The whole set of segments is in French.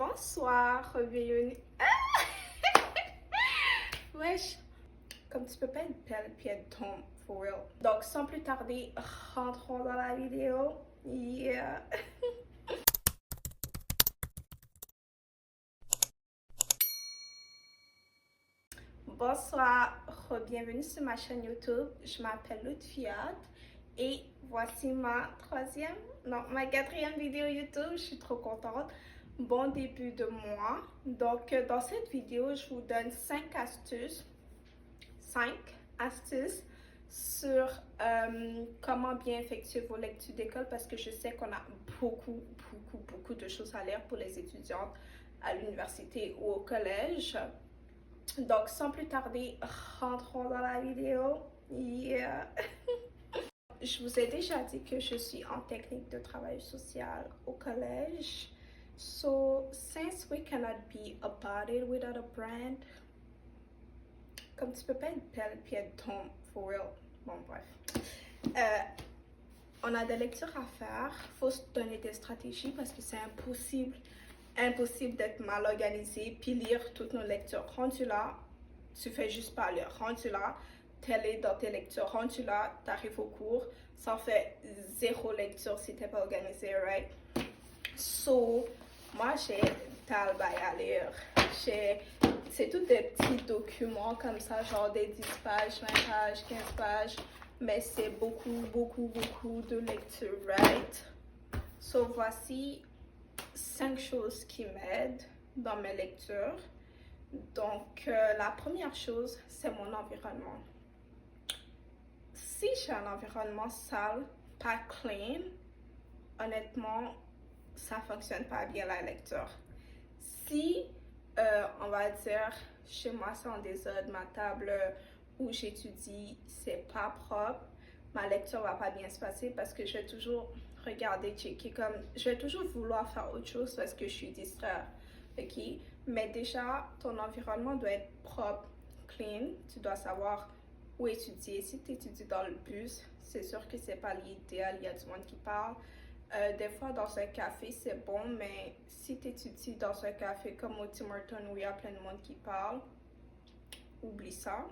Bonsoir, bienvenue. Wesh, comme tu peux pas être belle puis être tombe, for real. Donc, sans plus tarder, rentrons dans la vidéo. Yeah. Bonsoir, bienvenue sur ma chaîne YouTube. Je m'appelle Lutfiat et voici ma quatrième vidéo YouTube. Je suis trop contente. Bon début de mois. Donc, dans cette vidéo, je vous donne 5 astuces sur comment bien effectuer vos lectures d'école parce que je sais qu'on a beaucoup de choses à lire pour les étudiantes à l'université ou au collège. Donc, sans plus tarder, rentrons dans la vidéo. Yeah. Je vous ai déjà dit que je suis en technique de travail social au collège. So, since we cannot be about it without a brand, comme tu peux pas être belle puis être tombe, for real. Bon, bref. On a des lectures à faire. Faut se donner des stratégies parce que c'est impossible d'être mal organisé puis lire toutes nos lectures. Rendu là, tu fais juste pas lire. Rendu là, t'es dans tes lectures. Rendu là, t'arrives au cours, ça en fait 0 lecture si t'es pas organisé, right? So, moi j'ai tal bail à lire. C'est tout des petits documents comme ça, genre des 10 pages, 20 pages, 15 pages. Mais c'est beaucoup de lecture, right? So, voici 5 choses qui m'aident dans mes lectures. Donc, la première chose, c'est mon environnement. Si j'ai un environnement sale, pas clean, honnêtement, ça fonctionne pas bien la lecture. Si, on va dire, chez moi c'est en désordre, ma table où j'étudie, c'est pas propre, ma lecture va pas bien se passer parce que je vais toujours regarder, checker, comme je vais toujours vouloir faire autre chose parce que je suis distraite, ok? Mais déjà, ton environnement doit être propre, clean, tu dois savoir où étudier. Si tu étudies dans le bus, c'est sûr que c'est pas l'idéal, il y a du monde qui parle. Des fois, dans un café, c'est bon, mais si tu étudies dans un café comme au Tim Hortons où il y a plein de monde qui parle, oublie ça,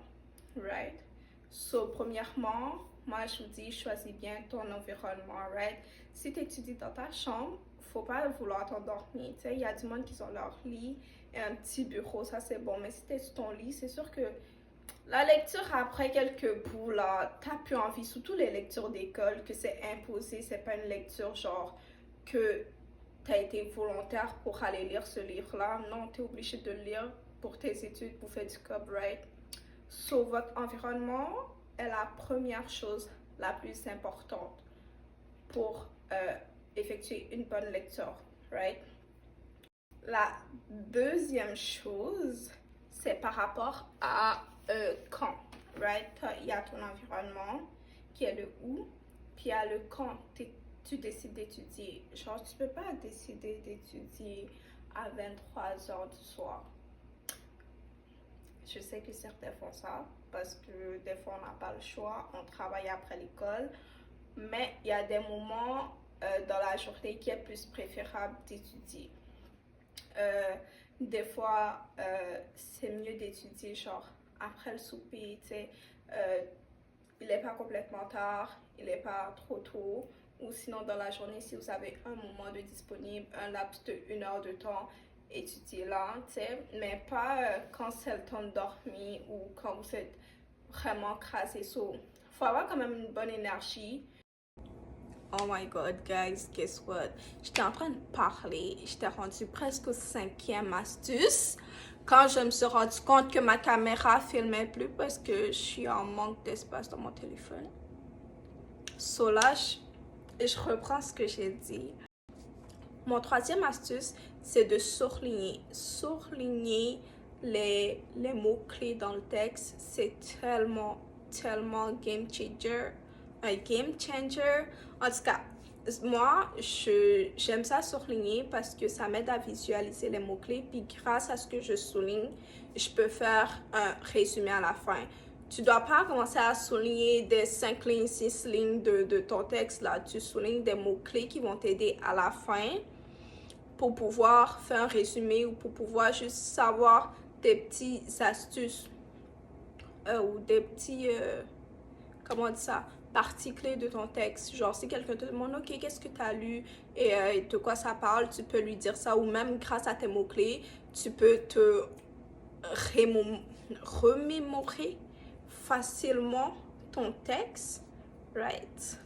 right? So, premièrement, moi, je vous dis, choisis bien ton environnement, right? Si tu étudies dans ta chambre, faut pas vouloir t'endormir, tu sais, il y a du monde qui ont leur lit et un petit bureau, ça c'est bon, mais si tu es sur ton lit, c'est sûr que la lecture, après quelques bouts, là, t'as plus envie, surtout les lectures d'école, que c'est imposé, c'est pas une lecture genre que t'as été volontaire pour aller lire ce livre-là. Non, t'es obligé de le lire pour tes études, pour faire du copyright. So, votre environnement est la première chose la plus importante pour effectuer une bonne lecture, right? La deuxième chose, c'est par rapport à quand, right? Il y a ton environnement qui est le où, puis il y a le quand tu décides d'étudier. Genre, tu peux pas décider d'étudier à 23h du soir. Je sais que certains font ça parce que des fois on n'a pas le choix, on travaille après l'école, mais il y a des moments dans la journée qui est plus préférable d'étudier. Des fois, c'est mieux d'étudier genre après le souper, tu sais, il n'est pas complètement tard, il n'est pas trop tôt, ou sinon dans la journée, si vous avez un moment de disponible, un laps de 1 heure de temps, étudiez là, tu sais, mais pas quand c'est le temps de dormir ou quand vous êtes vraiment crassé. So, faut avoir quand même une bonne énergie. Oh my god, guys, guess what? J'étais en train de parler, j'étais rendue presque au 5e astuce quand je me suis rendu compte que ma caméra filmait plus parce que je suis en manque d'espace dans mon téléphone. So là, je reprends ce que j'ai dit. Mon 3e astuce, c'est de surligner. Surligner les mots-clés dans le texte, c'est tellement game changer. Un game changer. En tout cas, moi, j'aime ça surligner parce que ça m'aide à visualiser les mots-clés. Puis grâce à ce que je souligne, je peux faire un résumé à la fin. Tu dois pas commencer à souligner des 5 lignes, 6 lignes de ton texte. Là, tu soulignes des mots-clés qui vont t'aider à la fin pour pouvoir faire un résumé ou pour pouvoir juste savoir des petites astuces ou des petits, comment on dit ça, parties clés de ton texte. Genre, si quelqu'un te demande, OK, qu'est-ce que tu as lu et de quoi ça parle, tu peux lui dire ça. Ou même grâce à tes mots-clés, tu peux te remémorer facilement ton texte, right?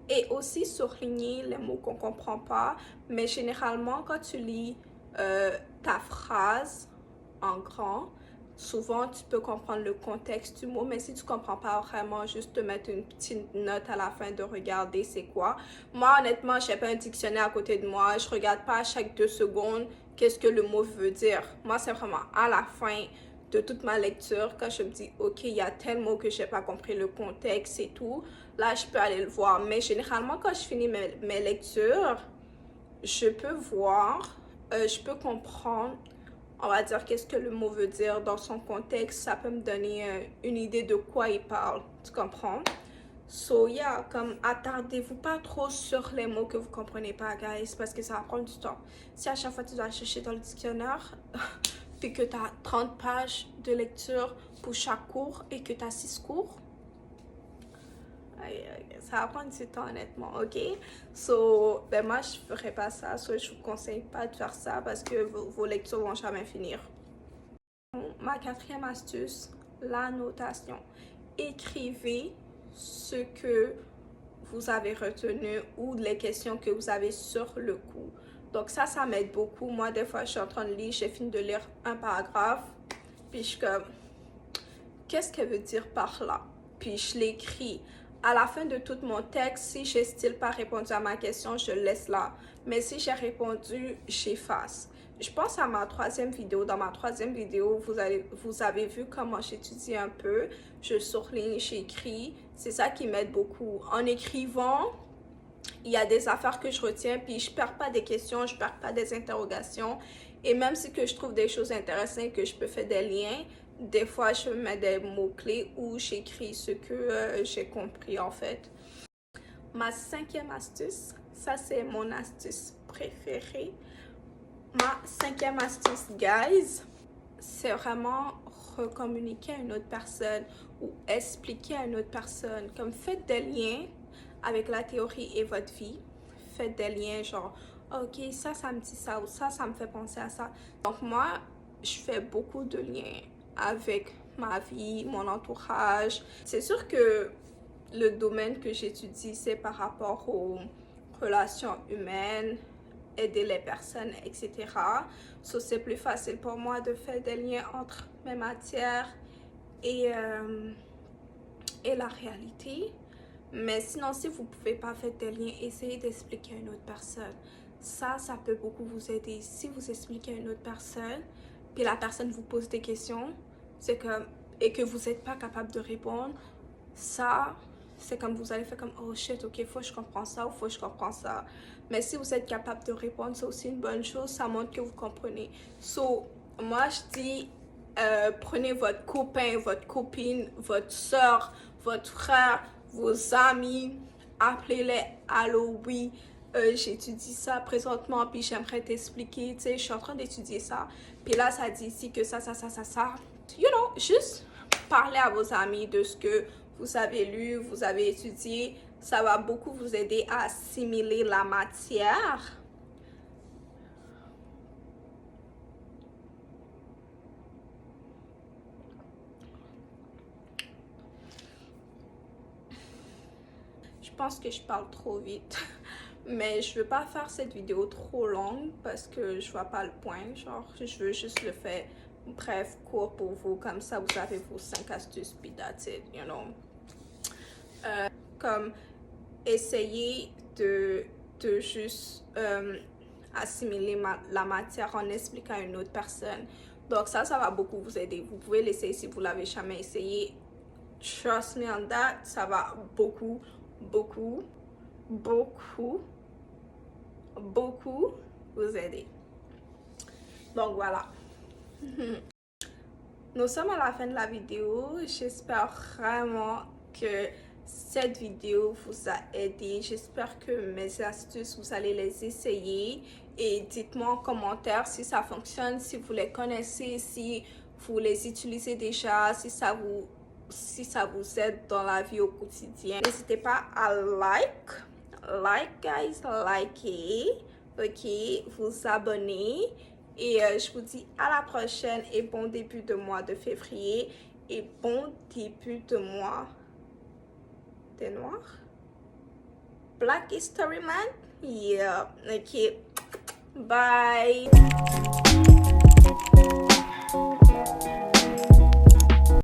Et aussi surligner les mots qu'on ne comprend pas. Mais généralement, quand tu lis ta phrase en grand, souvent tu peux comprendre le contexte du mot. Mais si tu ne comprends pas vraiment, juste te mettre une petite note à la fin de regarder c'est quoi. Moi, honnêtement, je n'ai pas un dictionnaire à côté de moi. Je ne regarde pas à chaque 2 secondes qu'est-ce que le mot veut dire. Moi, c'est vraiment à la fin de toute ma lecture, quand je me dis, OK, il y a tel mot que je n'ai pas compris le contexte et tout, là, je peux aller le voir. Mais généralement, quand je finis mes lectures, je peux voir, je peux comprendre, on va dire, qu'est-ce que le mot veut dire dans son contexte. Ça peut me donner une idée de quoi il parle, tu comprends? So, yeah, comme attardez-vous pas trop sur les mots que vous comprenez pas, guys, parce que ça va prendre du temps. Si à chaque fois tu dois chercher dans le dictionnaire, puis que tu as 30 pages de lecture pour chaque cours et que tu as 6 cours, ça va prendre du temps, honnêtement, ok? So, ben moi, je ferai pas ça. So, je vous conseille pas de faire ça parce que vos lectures vont jamais finir. Ma 4e astuce, la notation. Écrivez ce que vous avez retenu ou les questions que vous avez sur le coup. Donc ça m'aide beaucoup. Moi, des fois, je suis en train de lire, j'ai fini de lire un paragraphe, puis je suis comme, qu'est-ce qu'elle veut dire par là? Puis je l'écris. À la fin de tout mon texte, si j'ai still pas répondu à ma question, je laisse là. Mais si j'ai répondu, j'efface. Je pense à ma 3e vidéo. Dans ma 3e vidéo, vous avez vu comment j'étudie un peu. Je surligne, j'écris. C'est ça qui m'aide beaucoup. En écrivant, il y a des affaires que je retiens, puis je perds pas des questions, je perds pas des interrogations. Et même si que je trouve des choses intéressantes, que je peux faire des liens, des fois je mets des mots-clés ou j'écris ce que j'ai compris en fait. Ma 5e astuce, ça c'est mon astuce préférée. Ma 5e astuce, guys, c'est vraiment recommuniquer à une autre personne ou expliquer à une autre personne. Comme faites des liens avec la théorie et votre vie. Faites des liens genre, ok, ça me dit ça ou ça me fait penser à ça. Donc moi, je fais beaucoup de liens avec ma vie, mon entourage. C'est sûr que le domaine que j'étudie, c'est par rapport aux relations humaines, aider les personnes, etc. So, c'est plus facile pour moi de faire des liens entre mes matières et la réalité. Mais sinon, si vous ne pouvez pas faire des liens, essayez d'expliquer à une autre personne. Ça peut beaucoup vous aider. Si vous expliquez à une autre personne, puis la personne vous pose des questions, c'est comme, et que vous n'êtes pas capable de répondre, ça, c'est comme vous allez faire comme, oh shit, ok, faut que je comprends ça ou faut que je comprends ça. Mais si vous êtes capable de répondre, c'est aussi une bonne chose, ça montre que vous comprenez. So, moi, je dis, prenez votre copain, votre copine, votre soeur, votre frère, vos amis, appelez-les, allô, oui, j'étudie ça présentement, puis j'aimerais t'expliquer, tu sais, je suis en train d'étudier ça, puis là, ça dit ici que ça, you know, juste parler à vos amis de ce que vous avez lu, vous avez étudié, ça va beaucoup vous aider à assimiler la matière. Je pense que je parle trop vite, mais je veux pas faire cette vidéo trop longue parce que je vois pas le point. Genre, je veux juste le faire bref, court pour vous, comme ça vous avez vos 5 astuces, puis that's it, you know. Comme essayer de juste assimiler la matière en expliquant à une autre personne. Donc ça va beaucoup vous aider. Vous pouvez l'essayer si vous l'avez jamais essayé. Trust me on that, ça va beaucoup vous aider. Donc voilà. Nous sommes à la fin de la vidéo. J'espère vraiment que cette vidéo vous a aidé. J'espère que mes astuces, vous allez les essayer et dites-moi en commentaire si ça fonctionne, si vous les connaissez, si vous les utilisez déjà, si ça vous aide dans la vie au quotidien. N'hésitez pas à like guys, likez, ok, vous abonner. Et je vous dis à la prochaine et bon début de mois de février et bon début de mois des Noirs. Black History Month. Yeah, ok. Bye.